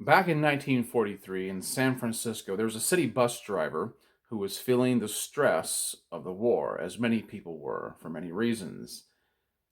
Back in 1943 in San Francisco, there was a city bus driver who was feeling the stress of the war, as many people were, for many reasons.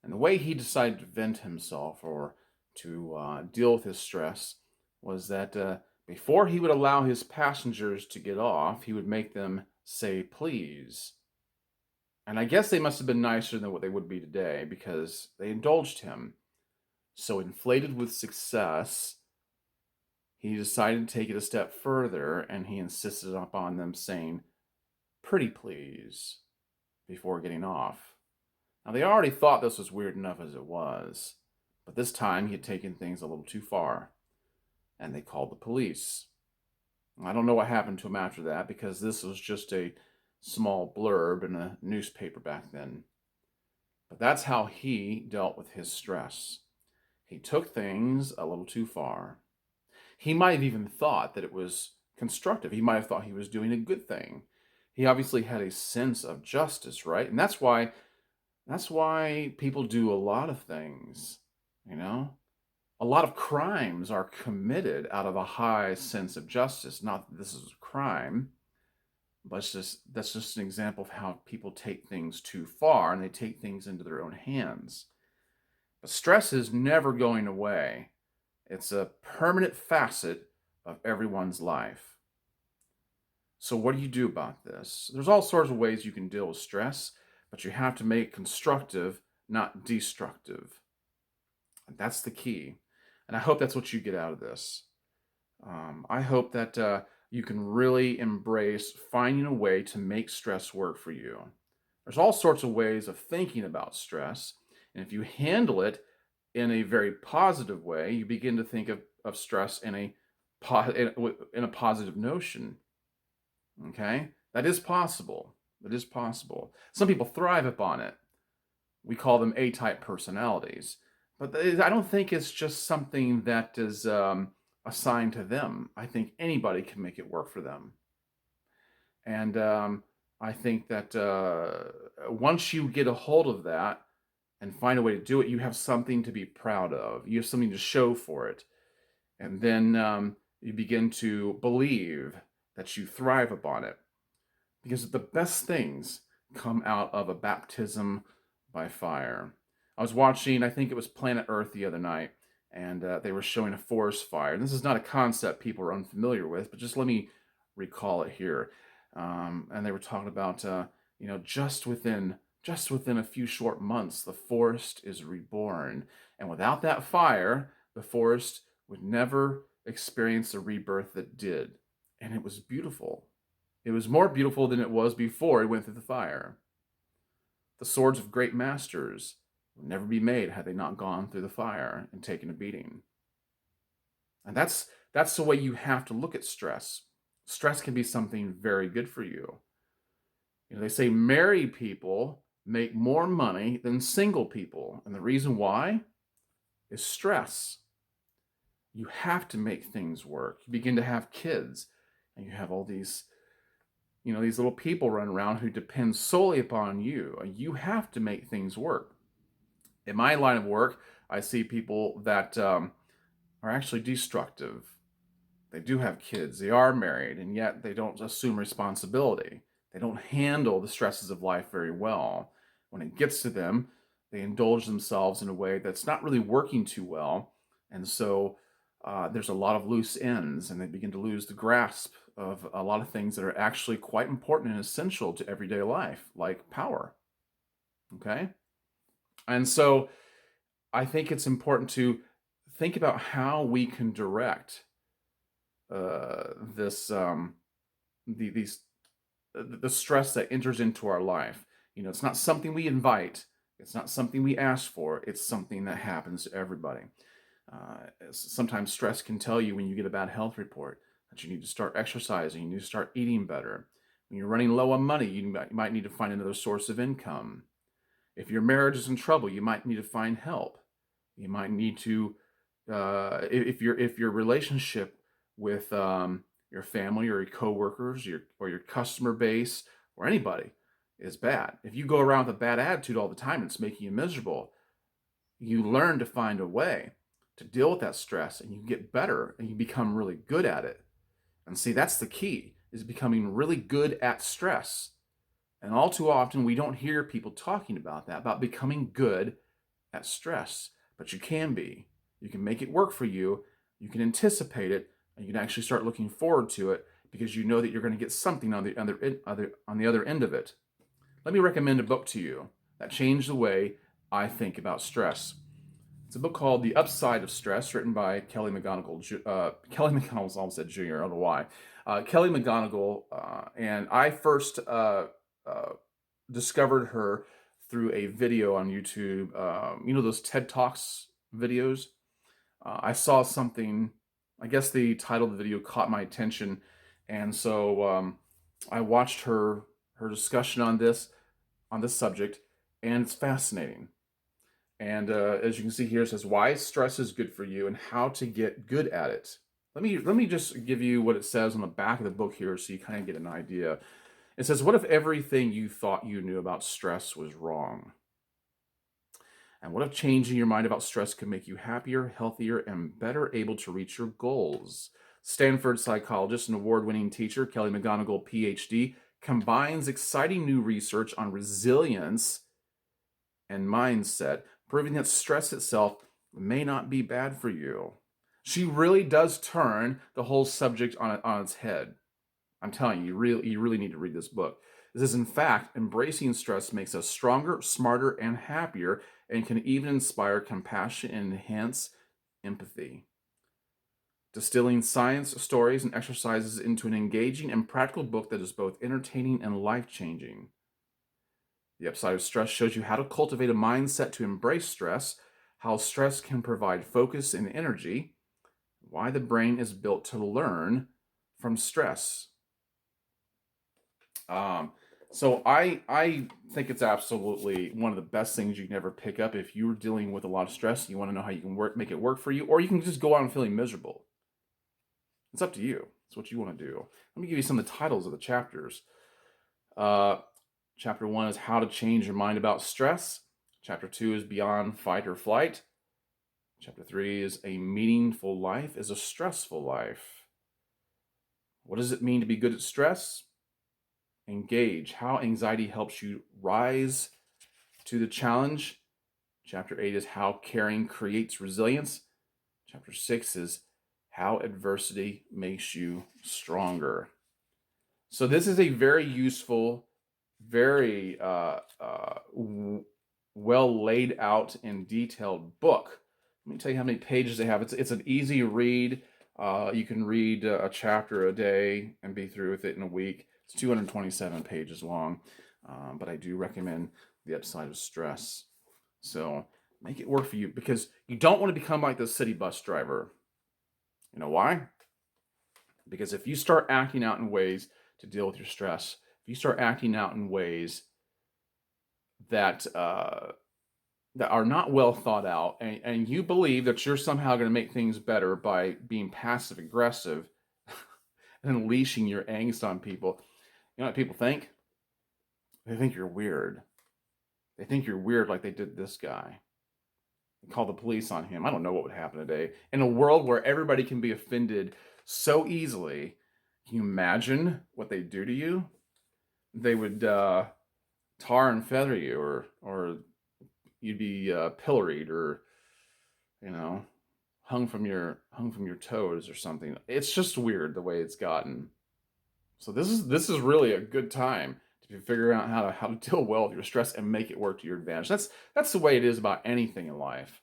And the way he decided to vent himself or to deal with his stress was that before he would allow his passengers to get off, he would make them say please. And I guess they must have been nicer than what they would be today because they indulged him. So, inflated with success, he decided to take it a step further and he insisted upon them saying, pretty please, before getting off. Now, they already thought this was weird enough as it was, but this time he had taken things a little too far, and they called the police. I don't know what happened to him after that because this was just a small blurb in a newspaper back then. But that's how he dealt with his stress. He took things a little too far. He might have even thought that it was constructive. He might have thought he was doing a good thing. He obviously had a sense of justice, right? And that's why people do a lot of things, you know? A lot of crimes are committed out of a high sense of justice. Not that this is a crime, but that's just an example of how people take things too far and they take things into their own hands. But stress is never going away. It's a permanent facet of everyone's life. So, what do you do about this? There's all sorts of ways you can deal with stress, but you have to make it constructive, not destructive. And that's the key. And I hope that's what you get out of this. I hope that you can really embrace finding a way to make stress work for you. There's all sorts of ways of thinking about stress. And if you handle it in a very positive way, you begin to think of stress in a positive notion. Okay? That is possible. That is possible. Some people thrive upon it. We call them A-type personalities. But I don't think it's just something that is assigned to them. I think anybody can make it work for them. And I think that once you get a hold of that and find a way to do it, you have something to be proud of. You have something to show for it. And then you begin to believe that you thrive upon it. Because the best things come out of a baptism by fire. I was watching, I think it was Planet Earth the other night, and they were showing a forest fire. And this is not a concept people are unfamiliar with, but just let me recall it here. And they were talking about, just within a few short months, the forest is reborn, and without that fire, the forest would never experience the rebirth that did. And it was beautiful. It was more beautiful than it was before it went through the fire. The swords of great masters would never be made had they not gone through the fire and taken a beating. And that's the way you have to look at stress. Stress can be something very good for you. They say married people make more money than single people. And the reason why is stress. You have to make things work. You begin to have kids, and you have all these little people run around who depend solely upon you. You have to make things work. In my line of work, I see people that are actually destructive. They do have kids, they are married, and yet they don't assume responsibility. They don't handle the stresses of life very well. When it gets to them, they indulge themselves in a way that's not really working too well. And so there's a lot of loose ends, and they begin to lose the grasp of a lot of things that are actually quite important and essential to everyday life, like power. Okay? And so I think it's important to think about how we can direct this these the stress that enters into our life. It's not something we invite. It's not something we ask for. It's something that happens to everybody. Sometimes stress can tell you when you get a bad health report that you need to start exercising, you need to start eating better. When you're running low on money, you might need to find another source of income. If your marriage is in trouble, you might need to find help. You might need to, if your relationship with your family or your coworkers, your customer base or anybody is bad. If you go around with a bad attitude all the time, it's making you miserable. You learn to find a way to deal with that stress, and you get better and you become really good at it. And see, that's the key, is becoming really good at stress. And all too often, we don't hear people talking about that, about becoming good at stress. But you can be. You can make it work for you. You can anticipate it, and you can actually start looking forward to it because you know that you're going to get something on the other end of it. Let me recommend a book to you that changed the way I think about stress. It's a book called The Upside of Stress, written by Kelly McGonigal. Kelly McGonigal's almost said Jr. I don't know why. Kelly McGonigal, and I first uh, discovered her through a video on YouTube. You know those TED Talks videos? I saw something. I guess the title of the video caught my attention, and so I watched her discussion on this subject, and it's fascinating. And as you can see here, it says why stress is good for you and how to get good at it. Let me just give you what it says on the back of the book here, so you kind of get an idea. It says, "What if everything you thought you knew about stress was wrong? And what if changing your mind about stress could make you happier, healthier, and better able to reach your goals?" Stanford psychologist and award-winning teacher Kelly McGonigal, PhD, combines exciting new research on resilience and mindset, proving that stress itself may not be bad for you. She really does turn the whole subject on its head. I'm telling you, you really need to read this book. This is, in fact, embracing stress makes us stronger, smarter, and happier, and can even inspire compassion and enhance empathy. Distilling science, stories, and exercises into an engaging and practical book that is both entertaining and life-changing. The Upside of Stress shows you how to cultivate a mindset to embrace stress, how stress can provide focus and energy, why the brain is built to learn from stress. So I think it's absolutely one of the best things you can ever pick up if you're dealing with a lot of stress and you want to know how you can make it work for you, or you can just go out and feeling miserable. It's up to you. It's what you want to do. Let me give you some of the titles of the chapters. Chapter 1 is How to Change Your Mind About Stress. Chapter 2 is Beyond Fight or Flight. Chapter 3 is A Meaningful Life is a Stressful Life. What does it mean to be good at stress? Engage. How anxiety helps you rise to the challenge. Chapter 8 is How Caring Creates Resilience. Chapter 6 is How Adversity Makes You Stronger. So this is a very useful, very well laid out and detailed book. Let me tell you how many pages they have. It's an easy read. You can read a chapter a day and be through with it in a week. It's 227 pages long, but I do recommend The Upside of Stress. So make it work for you, because you don't want to become like the city bus driver. You know why? Because if you start acting out in ways to deal with your stress, if you start acting out in ways that that are not well thought out, and you believe that you're somehow going to make things better by being passive aggressive and unleashing your angst on people, you know what people think? They think you're weird. They think you're weird, like they did this guy. They call the police on him. I don't know what would happen today. In a world where everybody can be offended so easily, can you imagine what they do to you? They would tar and feather you, or you'd be pilloried, or you know, hung from your toes or something. It's just weird the way it's gotten. So this is really a good time to be figuring out how to deal well with your stress and make it work to your advantage. That's the way it is about anything in life.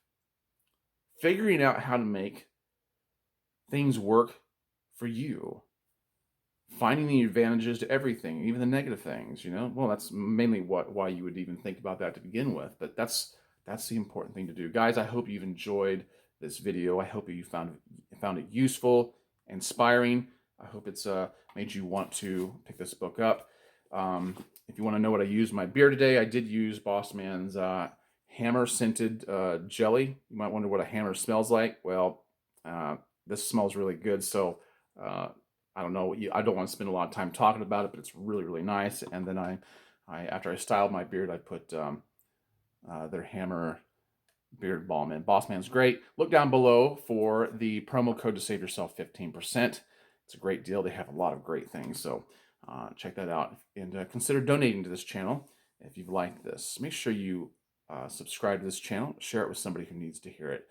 Figuring out how to make things work for you. Finding the advantages to everything, even the negative things, you know? Well, that's mainly why you would even think about that to begin with, but that's the important thing to do. Guys, I hope you've enjoyed this video. I hope you found it useful, inspiring. I hope it's made you want to pick this book up. If you want to know what I used my beer today, I did use Boss Man's hammer scented jelly. You might wonder what a hammer smells like. Well, this smells really good, so I don't know. I don't want to spend a lot of time talking about it, but it's really, really nice. And then I after I styled my beard, I put their hammer beard balm. And Boss Man's great. Look down below for the promo code to save yourself 15%. It's a great deal. They have a lot of great things. So check that out. And consider donating to this channel if you've liked this. Make sure you subscribe to this channel. Share it with somebody who needs to hear it.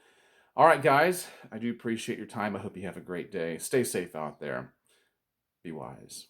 All right, guys. I do appreciate your time. I hope you have a great day. Stay safe out there. Be wise.